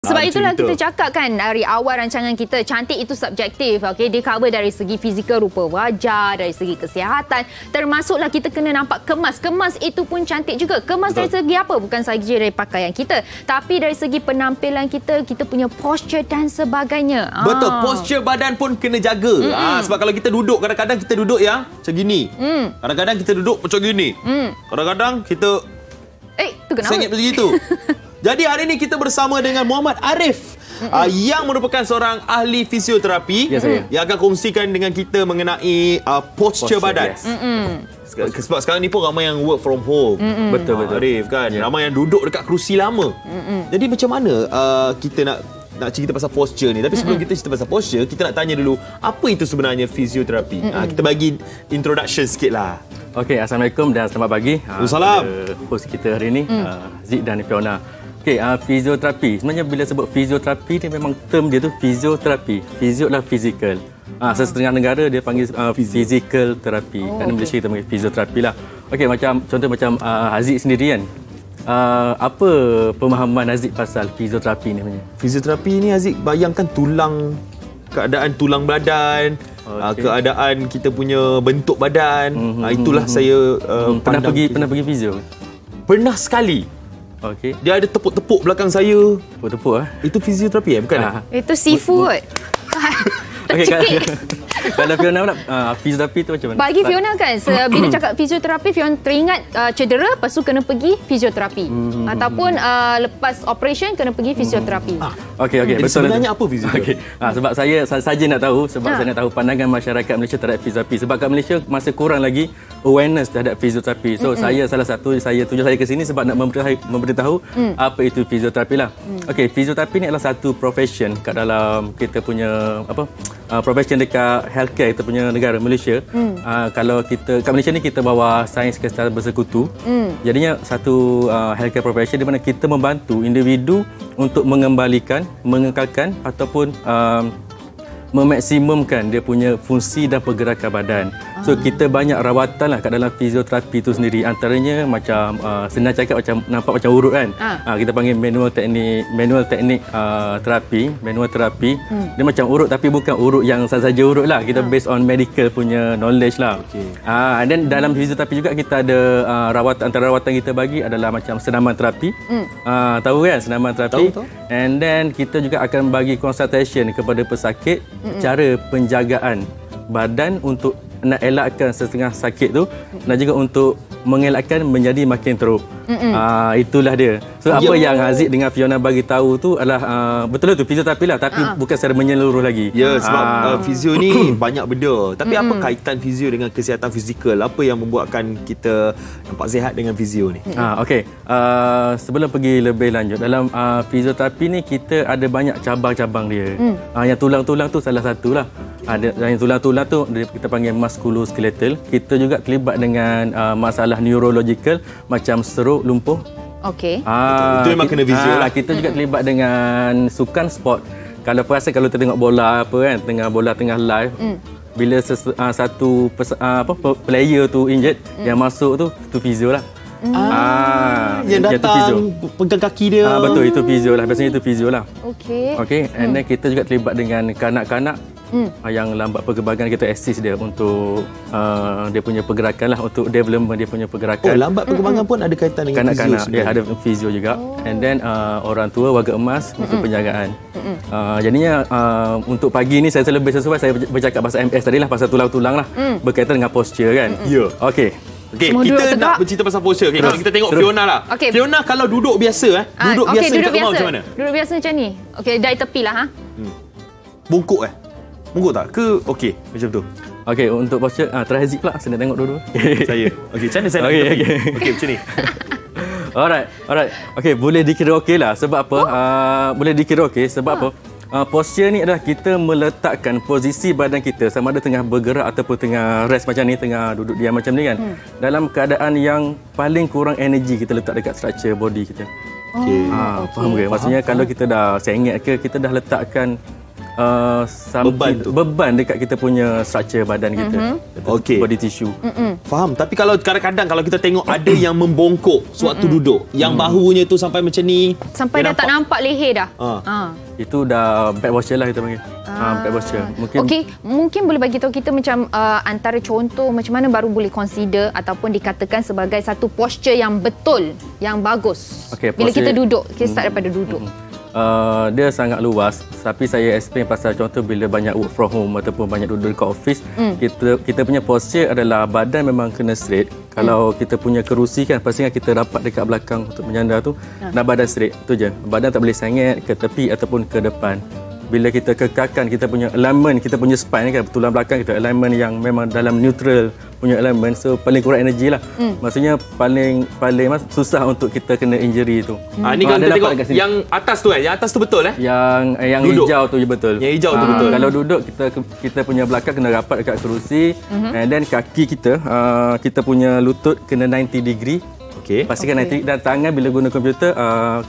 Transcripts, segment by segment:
Sebab itulah kita cakap kan dari awal rancangan kita, cantik itu subjektif. Okey, dia cover dari segi fizikal rupa wajah, dari segi kesihatan, termasuklah kita kena nampak kemas. Kemas itu pun cantik juga. Kemas dari segi apa? Bukan saja dari pakaian kita, tapi dari segi penampilan kita, kita punya posture dan sebagainya. Betul, posture badan pun kena jaga. Sebab kalau kita duduk, kadang-kadang kita duduk yang macam gini. Kadang-kadang kita duduk macam gini. Kadang-kadang kita tu kenapa? sengit macam itu. Jadi hari ini kita bersama dengan Muhammad Arif yang merupakan seorang ahli fisioterapi yang akan kongsikan dengan kita mengenai posture badan. Sebab sekarang ni pun ramai yang work from home. Betul. Arif kan, ramai yang duduk dekat kerusi lama. Jadi macam mana kita nak cerita pasal posture ni? Tapi sebelum kita cerita pasal posture, kita nak tanya dulu apa itu sebenarnya fisioterapi. Kita bagi introduction sikit lah. Okey, Assalamualaikum dan selamat pagi. Waalaikumsalam. Host kita hari ini Zik dan Fiona. Okey, fisioterapi. Sebenarnya bila sebut fisioterapi ni memang term dia tu fisioterapi. Fisio adalah fizikal. Setengah negara dia panggil physical therapy. Kerana Malaysia kita panggil fisioterapi lah. Okey, contoh macam Haziq sendiri kan. Apa pemahaman Haziq pasal fisioterapi ni sebenarnya? Fisioterapi ni Haziq bayangkan keadaan tulang badan, keadaan kita punya bentuk badan. Itulah saya pernah pergi fisio? Pernah sekali. Okey. Dia ada tepuk-tepuk belakang saya. Tepuk-tepuk Itu fisioterapi bukan? Itu seafood. Okey, kalau Fiona pula, fisioterapi tu macam mana? Bagi Fiona kan, bila cakap fisioterapi, Fiona teringat cedera, lepas tu kena pergi fisioterapi. Ataupun lepas operation, kena pergi fisioterapi. Okey, betul. Sebenarnya apa fisioterapi? Sebab saya saja nak tahu, saya nak tahu pandangan masyarakat Malaysia terhadap fisioterapi. Sebab kat Malaysia masih kurang lagi awareness terhadap fisioterapi. So, saya salah satu, tujuan saya ke sini sebab nak memberitahu apa itu fisioterapi lah. Okey, fisioterapi ni adalah satu profession kat dalam kita punya profession dekat healthcare kita punya negara Malaysia. Kalau kita kat Malaysia ni kita bawa sains ke secara bersekutu. Jadinya satu healthcare profession di mana kita membantu individu untuk mengembalikan, mengekalkan ataupun memaksimumkan dia punya fungsi dan pergerakan badan. So kita banyak rawatan lah kat dalam fisioterapi itu sendiri. Antaranya macam senang cakap macam nampak macam urut kan. Kita panggil manual teknik terapi, manual terapi. Dia macam urut tapi bukan urut yang sahaja urut lah. Kita based on medical punya knowledge lah. And then dalam fisioterapi juga kita ada rawatan, antara rawatan kita bagi adalah macam senaman terapi. Tahu kan senaman terapi? Tahu. And then kita juga akan bagi consultation kepada pesakit cara penjagaan badan untuk nak elakkan setengah sakit tu dan juga untuk mengelakkan menjadi makin teruk. Itulah dia. So apa yang Haziq dengan Fiona bagi tahu tu adalah betul tu fisioterapi lah tapi bukan secara menyeluruh lagi. Ya, sebab fizio ni banyak benda. Tapi apa kaitan fizio dengan kesihatan fizikal? Apa yang membuatkan kita nampak sihat dengan fizio ni? Okey. Sebelum pergi lebih lanjut, dalam fisioterapi ni kita ada banyak cabang-cabang dia. Yang tulang-tulang tu salah satulah. Yang tulang-tulang tu kita panggil musculoskeletal. Kita juga terlibat dengan masalah neurological macam stroke, lumpuh. Okey. Itu memang kena fizio lah. Kita juga terlibat dengan sukan sport. Kalau perasan kalau kita tengok bola apa kan, tengah live, bila satu player tu injured, yang masuk tu fizio lah. Yang datang pegang kaki dia. Betul, itu fizio lah. Biasanya itu fizio lah. Okey. And then kita juga terlibat dengan kanak-kanak yang lambat perkembangan, kita assist dia untuk dia punya pergerakan lah, untuk development dia punya pergerakan. Lambat perkembangan pun ada kaitan dengan kanak-kanak. Dia ada fizio juga. And then orang tua, warga emas untuk penjagaan. Jadinya untuk pagi ni saya lebih sesuai saya bercakap pasal MS tadi lah, pasal tulang-tulang lah, berkaitan dengan posture kan. Ya. Okey. Kita nak bercerita pasal posture. Kalau kita tengok Fiona lah. Fiona kalau duduk biasa, duduk biasa macam mana? Duduk biasa macam ni. Okey, dari tepi lah. Bungkuk Bungkuk tak? Ke okey macam tu? Okey, untuk posture terakhir pula saya nak tengok dulu. Saya. Okey, macam mana saya nak okey macam ni. Alright. Okey, boleh dikira okey lah. Sebab apa? Boleh dikira okey sebab apa? Posture ni adalah kita meletakkan posisi badan kita sama ada tengah bergerak ataupun tengah rest macam ni, tengah duduk diam macam ni kan. Dalam keadaan yang paling kurang energi kita letak dekat structure body kita. Faham ke? Maksudnya kalau kita dah sengit ke, kita dah letakkan beban dekat kita punya structure badan kita. Okey. Body tissue. Faham. Tapi kalau kadang-kadang kalau kita tengok ada yang membongkok sewaktu duduk, yang bahunya tu sampai macam ni, sampai dah tak nampak leher dah. Itu dah bad posture lah kita panggil. Bad posture. Mungkin boleh bagi tahu kita macam antara contoh macam mana baru boleh consider ataupun dikatakan sebagai satu posture yang betul, yang bagus. Bila kita duduk, kita start daripada duduk. Dia sangat luas, tapi saya explain pasal contoh bila banyak work from home ataupun banyak duduk dekat office, kita punya posture adalah badan memang kena straight. Kalau kita punya kerusi kan, pastikan kita rapat dekat belakang untuk menyandar tu, nak badan straight, tu je. Badan tak boleh sengit ke tepi ataupun ke depan. Bila kita kekalkan kita punya alignment, kita punya spine kan, tulang belakang kita alignment yang memang dalam neutral punya alignment, so paling kurang energi lah. Maksudnya paling susah untuk kita kena injury tu. Ni kalau kita tengok yang atas tu yang atas tu betul Yang hijau tu betul. Yang hijau tu betul. Kalau duduk kita punya belakang kena rapat dekat kerusi, and then kaki kita punya lutut kena 90 degree. Pastikan 90, dan tangan bila guna komputer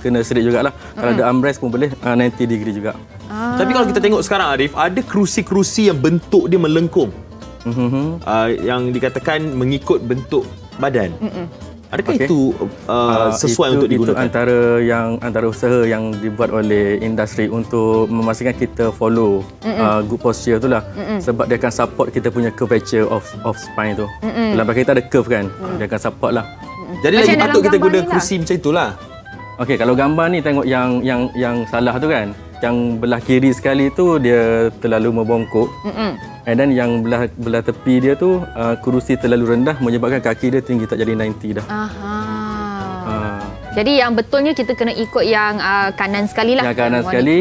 kena straight jugalah. Kalau ada armrest pun boleh 90 degree juga. Tapi kalau kita tengok sekarang Arif, ada kerusi-kerusi yang bentuk dia melengkung. Yang dikatakan mengikut bentuk badan. Adakah itu sesuai untuk digunakan? Itu antara usaha yang dibuat oleh industri untuk memastikan kita follow good posture tu lah. Sebab dia akan support kita punya curvature of spine tu. Dalam belakang kita ada curve kan, dia akan support lah. Jadi lagi patut kita guna kerusi macam itulah. Okey, kalau gambar ni tengok yang salah tu kan, yang belah kiri sekali tu dia terlalu membongkok. And then yang belah tepi dia tu kerusi terlalu rendah menyebabkan kaki dia tinggi tak jadi 90 dah. Jadi yang betulnya kita kena ikut yang kanan sekali lah. Yang kanan sekali,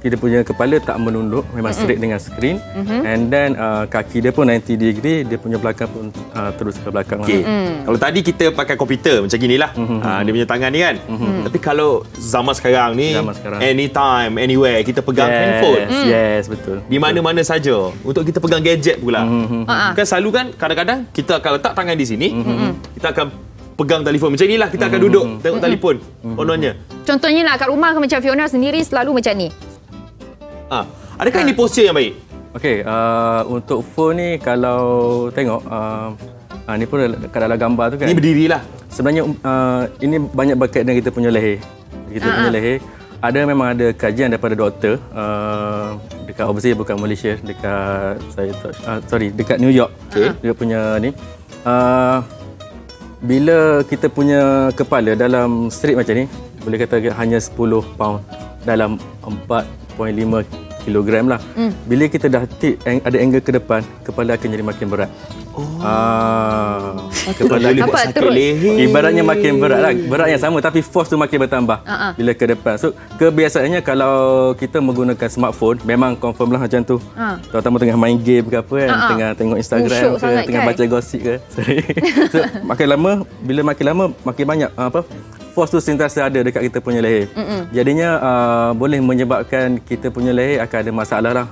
kita punya kepala tak menunduk, memang straight dengan skrin. And then kaki dia pun 90 degree, dia punya belakang pun terus ke belakang. Kalau tadi kita pakai komputer macam inilah, dia punya tangan ni kan. Tapi kalau zaman sekarang ni, anytime, anywhere, kita pegang handphone. Yes, betul. Di mana-mana saja. Untuk kita pegang gadget pula. Kan selalu kan, kadang-kadang kita akan letak tangan di sini, kita akan pegang telefon macam inilah, kita akan duduk tengok telefon kononnya. Contohnya lah kat rumah macam Fiona sendiri selalu macam ni. Adakah ini posture yang baik? Okey, untuk phone ni kalau tengok ni pun kat dalam gambar tu kan. Ini berdirilah. Sebenarnya ini banyak berkaitan dengan kita punya leher. Kita punya leher memang ada kajian daripada doktor dekat overseas, bukan Malaysia, dekat dekat New York. Dia punya ni bila kita punya kepala dalam straight macam ni, boleh kata hanya 10 pound dalam 4.5 kilogram lah. Bila kita dah ada angle ke depan, kepala akan jadi makin berat. Kepala buat sakit leher. Ibaratnya makin berat lah. Berat yang sama tapi force tu makin bertambah bila ke depan. So kebiasaannya kalau kita menggunakan smartphone, memang confirm lah macam tu. Terutama tengah main game ke apa kan, tengah tengok Instagram ke, tengah baca gosip ke. So makin lama makin banyak force tu sentiasa ada dekat kita punya leher. Jadinya boleh menyebabkan kita punya leher akan ada masalah lah.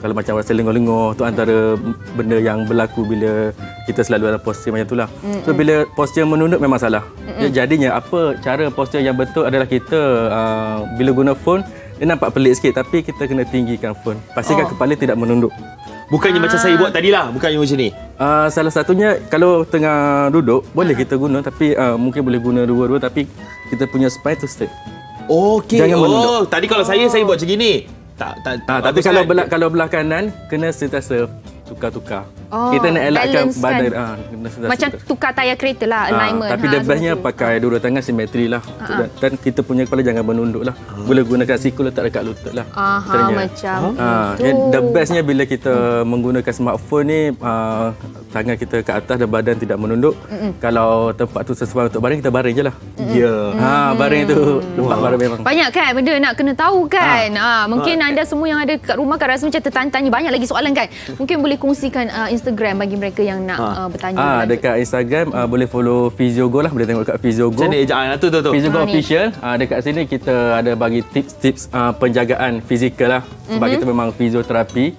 Kalau macam rasa lenguh-lenguh, tu antara benda yang berlaku bila kita selalu dalam posture macam itulah. So bila posture menunduk memang salah. Jadinya apa cara posture yang betul adalah kita bila guna phone, dia nampak pelik sikit tapi kita kena tinggikan phone. Pastikan kepala tidak menunduk. Bukannya macam saya buat tadilah, bukannya macam ni. Salah satunya kalau tengah duduk boleh kita guna, tapi mungkin boleh guna dua-dua tapi kita punya spine tu straight. Jangan menunduk. Tadi kalau saya buat macam gini. Tapi kalau belah kanan kena sentiasa tukar-tukar. Kita nak elakkan badan macam tukar tayar kereta lah, alignment. Tapi the bestnya pakai dua tangan simetri lah. Dan kita punya kepala jangan menunduk lah. Boleh gunakan siku letak dekat lutut lah. Macam tu. The bestnya bila kita menggunakan smartphone ni, tangan kita ke atas dan badan tidak menunduk. Kalau tempat tu sesuai untuk baring, kita baring je lah. Baring tu tempat baring memang. Banyak kan benda nak kena tahu kan. Mungkin anda semua yang ada kat rumah kan rasa macam tertanya-tanya, banyak lagi soalan kan. Mungkin boleh kongsikan Instagram bagi mereka yang nak bertanya. Dekat Instagram boleh follow Physiogo lah, boleh tengok kat Physiogo. Macam ni ejaan tu. Physiogo official. Dekat sini kita ada bagi tips-tips penjagaan fizikal lah. Sebab kita memang fizioterapi.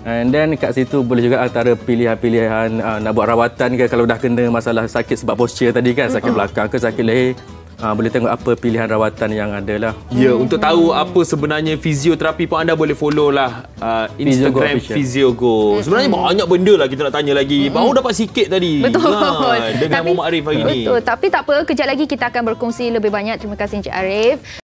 And then kat situ boleh juga antara pilihan-pilihan nak buat rawatan ke, kalau dah kena masalah sakit sebab posture tadi kan, sakit belakang ke sakit leher, boleh tengok apa pilihan rawatan yang ada lah. Ya, untuk tahu apa sebenarnya fisioterapi pun anda boleh follow lah Instagram Physio-Go. Sebenarnya banyak benda lah kita nak tanya lagi. Baru dapat sikit tadi. Betul. Dengan Muhammad Arif hari ni. Betul. Tapi tak apa, kejap lagi kita akan berkongsi lebih banyak. Terima kasih Encik Arif.